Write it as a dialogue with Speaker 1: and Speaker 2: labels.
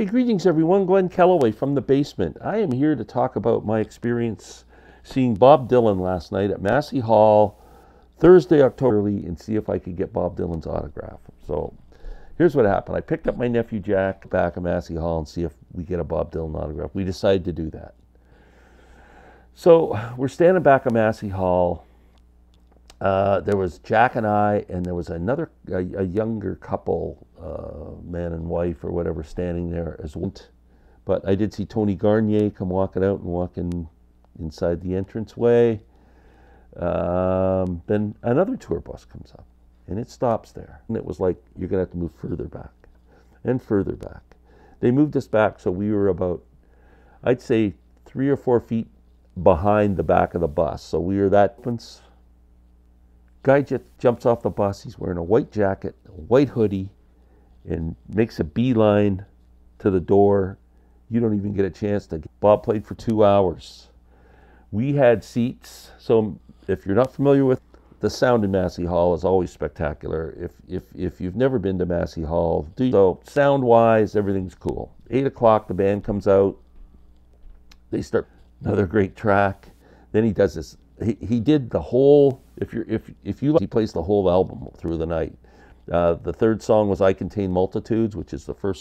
Speaker 1: Hey, greetings everyone. Glenn Kellaway from the basement. I am here to talk about my experience seeing Bob Dylan last night at Massey Hall, Thursday, October early, and see if I could get Bob Dylan's autograph. So here's what happened. I picked up my nephew Jack back at Massey Hall and see if we get a Bob Dylan autograph. We decided to do that. So we're standing back at Massey Hall. There was Jack and I, and there was a younger couple, man and wife or whatever, standing there as well. But I did see Tony Garnier come walking out and walking inside the entranceway. Then another tour bus comes up, and it stops there. And it was like, you're going to have to move further back and further back. They moved us back, so we were about, I'd say, 3 or 4 feet behind the back of the bus. So we were that. Guy just jumps off the bus. He's wearing a white jacket, a white hoodie, and makes a beeline to the door. You don't even get a chance to. Bob played for 2 hours. We had seats. So if you're not familiar with the sound in Massey Hall, is always spectacular. If you've never been to Massey Hall, so sound-wise, everything's cool. 8 o'clock, the band comes out. They start another great track. Then he does this. He did the whole. He plays the whole album through the night. The third song was "I Contain Multitudes," which is the first song.